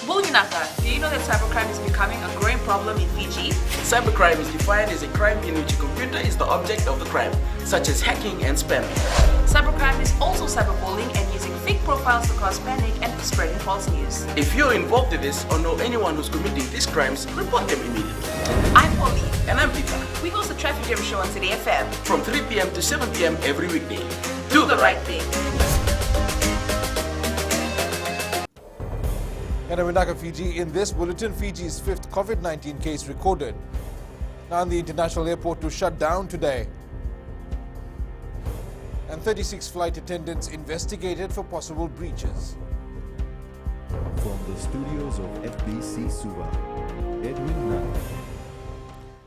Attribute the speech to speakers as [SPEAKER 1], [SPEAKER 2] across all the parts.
[SPEAKER 1] Bulginaka, do you know that cybercrime is becoming a growing problem in Fiji?
[SPEAKER 2] Cybercrime is defined as a crime in which a computer is the object of the crime, such as hacking and spamming.
[SPEAKER 1] Cybercrime is also cyberbullying and using fake profiles to cause panic and spreading false news.
[SPEAKER 2] If you're involved in this or know anyone who's committing these crimes, report them immediately.
[SPEAKER 1] I'm Polly.
[SPEAKER 2] And I'm Peter.
[SPEAKER 1] We host the Traffic Jam Show on City FM.
[SPEAKER 2] From 3 p.m. to 7 p.m. every weekday.
[SPEAKER 1] Do the right thing.
[SPEAKER 3] And Winaka, Fiji, in this bulletin, Fiji's 5th COVID-19 case recorded. Now the international airport to shut down today. And 36 flight attendants investigated for possible breaches.
[SPEAKER 4] From the studios of FBC Suva, Edwin Nana.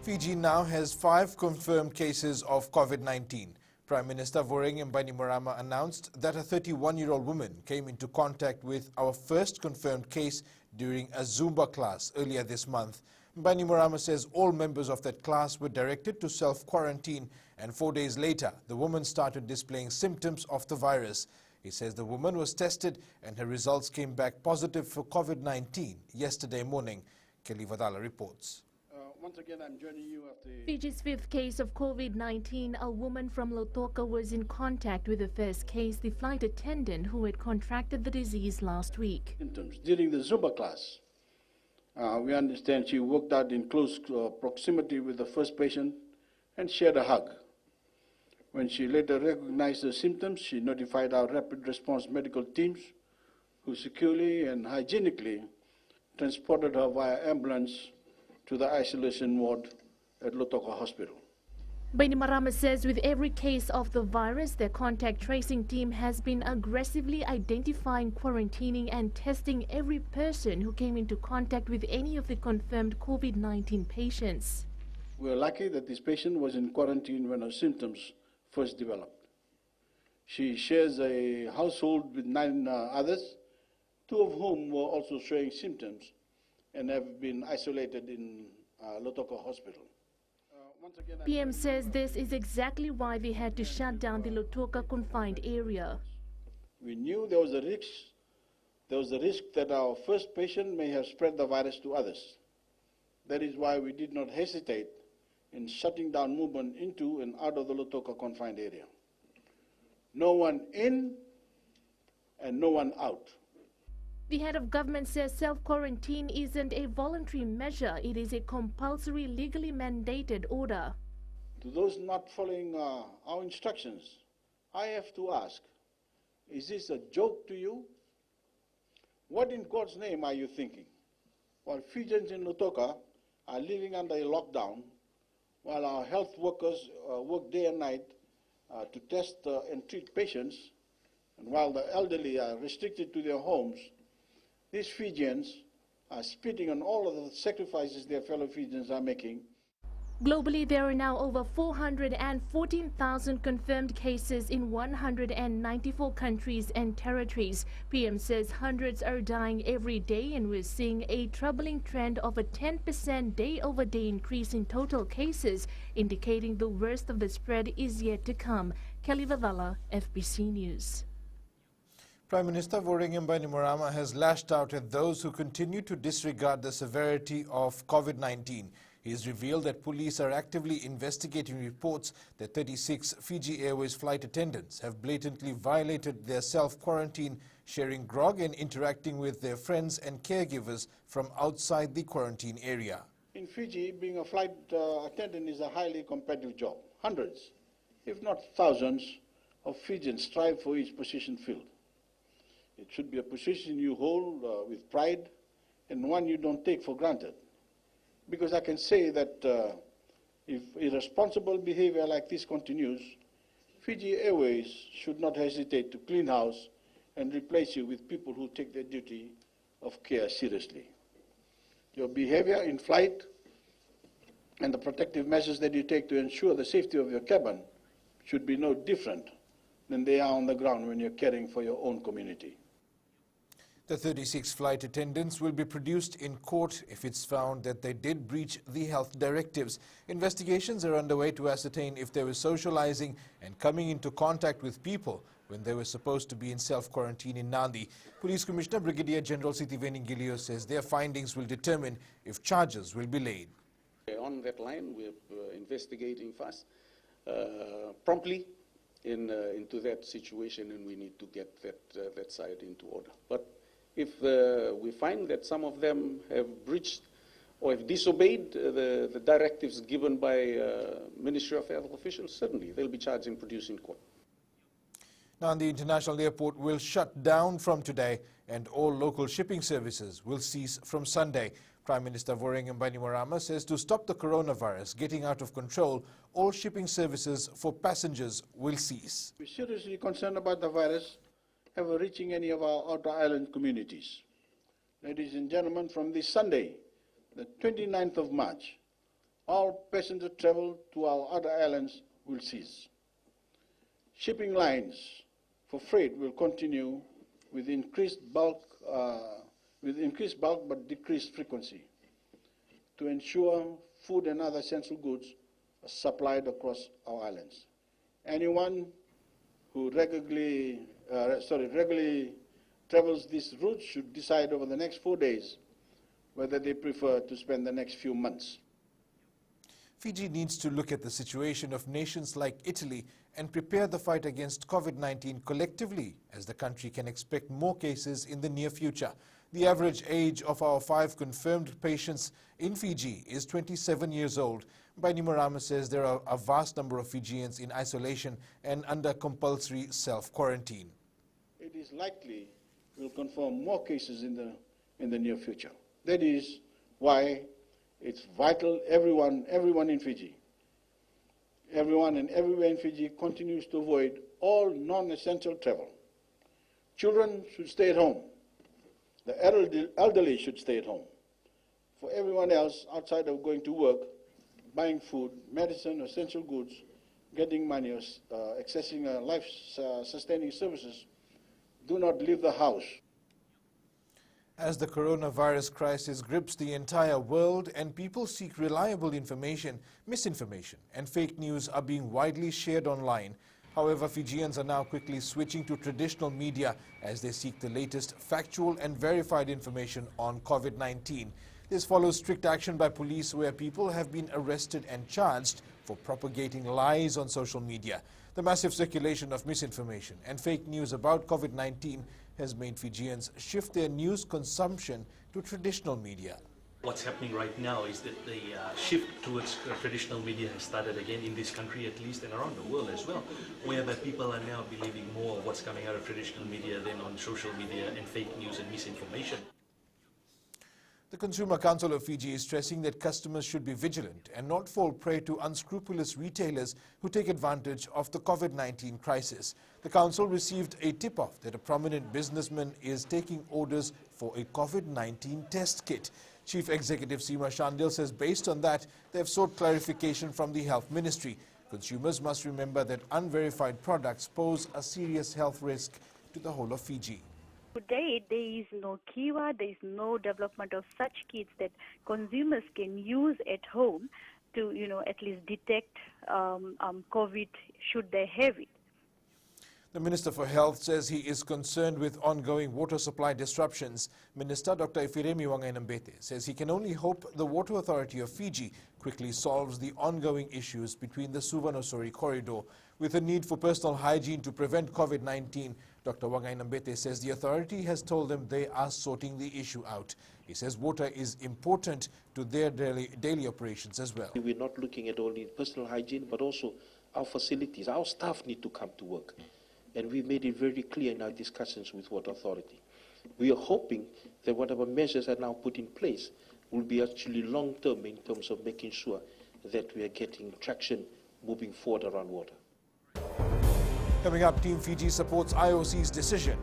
[SPEAKER 3] Fiji now has 5 confirmed cases of COVID-19. Prime Minister Voreng Bainimarama announced that a 31-year-old woman came into contact with our first confirmed case during a Zumba class earlier this month. Bainimarama says all members of that class were directed to self-quarantine, and 4 days later, the woman started displaying symptoms of the virus. He says the woman was tested and her results came back positive for COVID-19 yesterday morning. Kelly Vadala reports.
[SPEAKER 5] Once again, I'm joining you after
[SPEAKER 6] Fiji's 5th case of COVID-19, a woman from Lautoka was in contact with the first case, the flight attendant who had contracted the disease last week.
[SPEAKER 5] symptoms. During the Zumba class, we understand she worked out in close proximity with the first patient and shared a hug. When she later recognized the symptoms, she notified our rapid response medical teams, who securely and hygienically transported her via ambulance to the isolation ward at Lautoka Hospital.
[SPEAKER 6] Bainimarama says with every case of the virus, their contact tracing team has been aggressively identifying, quarantining and testing every person who came into contact with any of the confirmed COVID-19 patients.
[SPEAKER 5] We are lucky that this patient was in quarantine when her symptoms first developed. She shares a household with 9 others, 2 of whom were also showing symptoms and have been isolated in Lautoka Hospital.
[SPEAKER 6] PM says this is exactly why they had to shut down the Lautoka confined area.
[SPEAKER 5] We knew there was a risk. There was a risk that our first patient may have spread the virus to others. That is why we did not hesitate in shutting down movement into and out of the Lautoka confined area. No one in and no one out.
[SPEAKER 6] The head of government says self-quarantine isn't a voluntary measure, it is a compulsory legally mandated order.
[SPEAKER 5] To those not following our instructions, I have to ask, is this a joke to you? What in God's name are you thinking? While Fijians in Lautoka are living under a lockdown, while our health workers work day and night to test and treat patients, and while the elderly are restricted to their homes, these Fijians are spitting on all of the sacrifices their fellow Fijians are making.
[SPEAKER 6] Globally, there are now over 414,000 confirmed cases in 194 countries and territories. PM says hundreds are dying every day, and we're seeing a troubling trend of a 10% day-over-day increase in total cases, indicating the worst of the spread is yet to come. Kelly Vavala, FBC News.
[SPEAKER 3] Prime Minister Voreng Bainimarama has lashed out at those who continue to disregard the severity of COVID-19. He has revealed that police are actively investigating reports that 36 Fiji Airways flight attendants have blatantly violated their self-quarantine, sharing grog and interacting with their friends and caregivers from outside the quarantine area.
[SPEAKER 5] In Fiji, being a flight attendant is a highly competitive job. Hundreds, if not thousands, of Fijians strive for each position filled. It should be a position you hold with pride and one you don't take for granted. Because I can say that if irresponsible behavior like this continues, Fiji Airways should not hesitate to clean house and replace you with people who take their duty of care seriously. Your behavior in flight and the protective measures that you take to ensure the safety of your cabin should be no different than they are on the ground when you're caring for your own community.
[SPEAKER 3] The 36 flight attendants will be produced in court if it's found that they did breach the health directives. Investigations are underway to ascertain if they were socializing and coming into contact with people when they were supposed to be in self-quarantine in Nandi. Police Commissioner Brigadier General Sitiveni Gilio says their findings will determine if charges will be laid.
[SPEAKER 7] On that line, we're investigating fast, promptly into that situation, and we need to get that side into order. But if we find that some of them have breached or have disobeyed the directives given by Ministry of Health officials, certainly they'll be charged and produced in court.
[SPEAKER 3] Now, the international airport will shut down from today and all local shipping services will cease from Sunday. Prime Minister Voreng Bainimarama says to stop the coronavirus getting out of control, all shipping services for passengers will cease.
[SPEAKER 5] We're seriously concerned about the virus ever reaching any of our outer island communities. Ladies and gentlemen, from this Sunday, the 29th of March, all passenger travel to our outer islands will cease. Shipping lines for freight will continue with increased bulk but decreased frequency to ensure food and other essential goods are supplied across our islands. Anyone who regularly travels this route should decide over the next 4 days whether they prefer to spend the next few months.
[SPEAKER 3] Fiji needs to look at the situation of nations like Italy and prepare the fight against COVID-19 collectively, as the country can expect more cases in the near future. The average age of our 5 confirmed patients in Fiji is 27 years old. Bainimarama says there are a vast number of Fijians in isolation and under compulsory self-quarantine.
[SPEAKER 5] It is likely we'll confirm more cases in the near future. That is why it's vital everyone in Fiji, everyone and everywhere in Fiji continues to avoid all non-essential travel. Children should stay at home. The elderly should stay at home. For everyone else, outside of going to work, buying food, medicine, essential goods, getting money, or accessing life-sustaining services, do not leave the house.
[SPEAKER 3] As the coronavirus crisis grips the entire world and people seek reliable information, misinformation and fake news are being widely shared online. However, Fijians are now quickly switching to traditional media as they seek the latest factual and verified information on COVID-19. This follows strict action by police where people have been arrested and charged for propagating lies on social media. The massive circulation of misinformation and fake news about COVID-19 has made Fijians shift their news consumption to traditional media.
[SPEAKER 8] What's happening right now is that the shift towards traditional media has started again in this country at least, and around the world as well, whereby people are now believing more of what's coming out of traditional media than on social media and fake news and misinformation.
[SPEAKER 3] The Consumer Council of Fiji is stressing that customers should be vigilant and not fall prey to unscrupulous retailers who take advantage of the COVID-19 crisis. The council received a tip-off that a prominent businessman is taking orders for a COVID-19 test kit. Chief Executive Seema Shandil says based on that, they have sought clarification from the Health Ministry. Consumers must remember that unverified products pose a serious health risk to the whole of Fiji.
[SPEAKER 9] To date, there is no keyword, there is no development of such kits that consumers can use at home to, at least detect COVID should they have it.
[SPEAKER 3] The Minister for Health says he is concerned with ongoing water supply disruptions. Minister Dr. Ifiremi Wangainambete says he can only hope the Water Authority of Fiji quickly solves the ongoing issues between the Suvarnasori corridor. With a need for personal hygiene to prevent COVID-19, Dr. Wangainambete says the authority has told them they are sorting the issue out. He says water is important to their daily operations as well.
[SPEAKER 10] We're not looking at only personal hygiene, but also our facilities. Our staff need to come to work. And we made it very clear in our discussions with Water Authority. We are hoping that whatever measures are now put in place will be actually long-term in terms of making sure that we are getting traction moving forward around water.
[SPEAKER 3] Coming up, Team Fiji supports IOC's decision.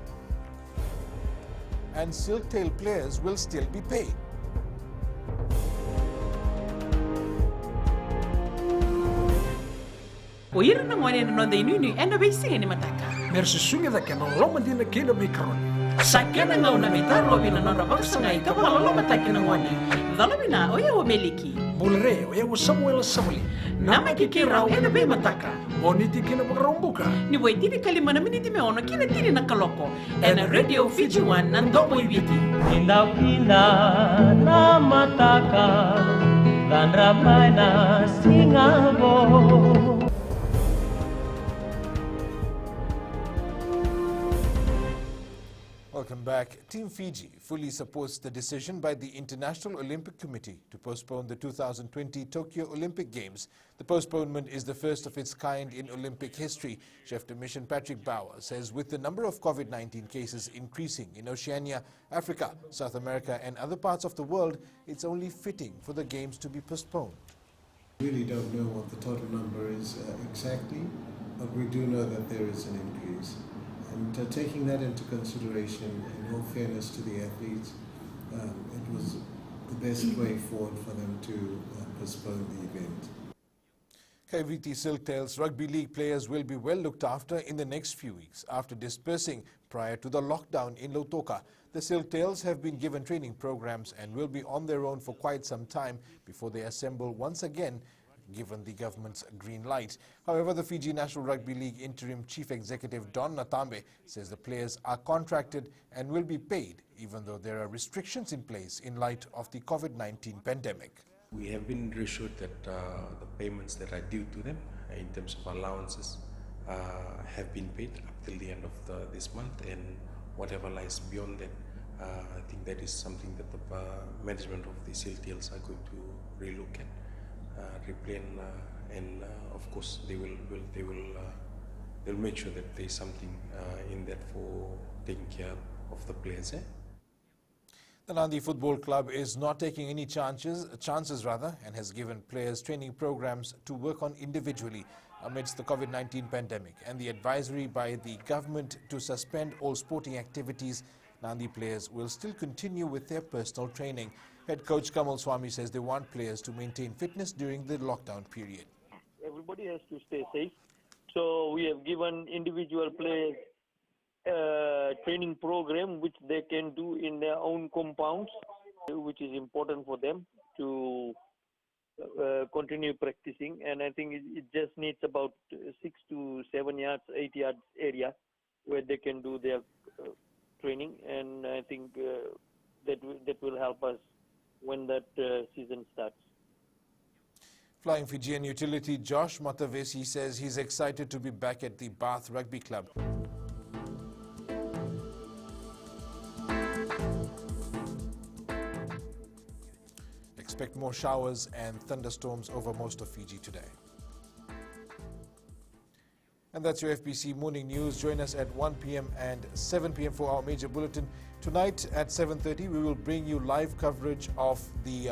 [SPEAKER 3] And silk-tail players will still be paid.
[SPEAKER 11] Oira na ngwane no de nunu enda be singe ni mataka.
[SPEAKER 12] Mersi sunga da kena loma dina kila mikron.
[SPEAKER 11] Sakena ngau na mitaro bina na rabaksangai kapala matakina wani. Dalabina oya miliki.
[SPEAKER 12] Bulre oya Samuel Samuli.
[SPEAKER 11] Nama kikira oya be mataka.
[SPEAKER 12] Moniti kina pakarumbuka.
[SPEAKER 11] Ni waitini kalimana miniti me ono kina tiri na kaloko. Ena Radio Fiji 1 nandomo ibiti.
[SPEAKER 13] Indaukina na mataka dan ramai na singabo.
[SPEAKER 3] Welcome back. Team Fiji fully supports the decision by the International Olympic Committee to postpone the 2020 Tokyo Olympic Games. The postponement is the first of its kind in Olympic history. Chef de Mission Patrick Bauer says with the number of COVID-19 cases increasing in Oceania, Africa, South America and other parts of the world, it's only fitting for the Games to be postponed.
[SPEAKER 14] We really don't know what the total number is exactly, but we do know that there is an increase. And taking that into consideration, in all fairness to the athletes, it was the best way forward for them to postpone the event.
[SPEAKER 3] Kaiviti Silktails Rugby League players will be well looked after in the next few weeks after dispersing prior to the lockdown in Lautoka. The Silktails have been given training programs and will be on their own for quite some time before they assemble once again, given the government's green light. However, the Fiji National Rugby League Interim Chief Executive Don Natambe says the players are contracted and will be paid, even though there are restrictions in place in light of the COVID-19 pandemic.
[SPEAKER 15] We have been reassured that the payments that are due to them in terms of allowances have been paid up till the end of this month, and whatever lies beyond that, I think that is something that the management of the Silktails are going to relook at. Replan and of course they'll make sure that there's something in that for taking care of the players.
[SPEAKER 3] The Nandi Football Club is not taking any chances and has given players training programs to work on individually amidst the COVID-19 pandemic and the advisory by the government to suspend all sporting activities. Nandi players will still continue with their personal training. Head coach Kamal Swami says they want players to maintain fitness during the lockdown period.
[SPEAKER 16] Everybody has to stay safe. So we have given individual players training program which they can do in their own compounds, which is important for them to continue practicing. And I think it just needs about 6 to 7 yards, 8 yards area where they can do their training. And I think that will help us when that season starts.
[SPEAKER 3] Flying Fijian utility Josh Matavesi says he's excited to be back at the Bath Rugby Club. Expect more showers and thunderstorms over most of Fiji today. And that's your FBC Morning News. Join us at 1 p.m. and 7 p.m. for our major bulletin. Tonight at 7:30, we will bring you live coverage of the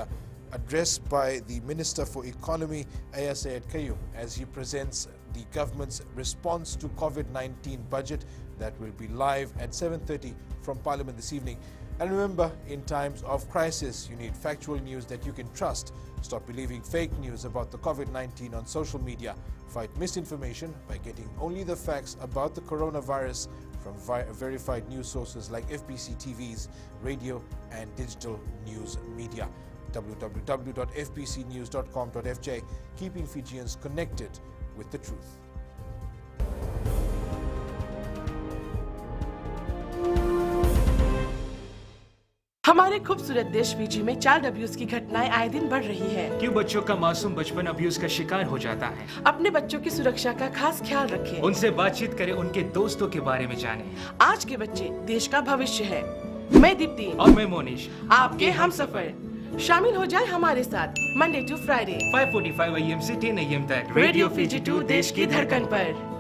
[SPEAKER 3] address by the Minister for Economy, Ayase at Kayum, as he presents the government's response to COVID-19 budget. That will be live at 7:30 from Parliament this evening. And remember, in times of crisis, you need factual news that you can trust. Stop believing fake news about the COVID-19 on social media. Fight misinformation by getting only the facts about the coronavirus from verified news sources like FBC TV's radio and digital news media. www.fbcnews.com.fj, keeping Fijians connected with the truth.
[SPEAKER 17] हमारे खूबसूरत देश Fiji में child abuse की घटनाएं आए दिन बढ़ रही हैं।
[SPEAKER 18] क्यों बच्चों का मासूम बचपन अब्यूज का शिकार हो जाता है?
[SPEAKER 17] अपने बच्चों की सुरक्षा का खास ख्याल रखें।
[SPEAKER 18] उनसे बातचीत करें, उनके दोस्तों के बारे में जानें।
[SPEAKER 17] आज के बच्चे देश का भविष्य है। मैं दीप्ति
[SPEAKER 18] और मैं मोनिश,
[SPEAKER 17] आपके हमसफर। शामिल हो जाए हमारे साथ मंडे टू फ्राइडे
[SPEAKER 18] 5:45 AM से 10 AM तक
[SPEAKER 17] रेडियो फिजी 2 देश की धड़कन पर।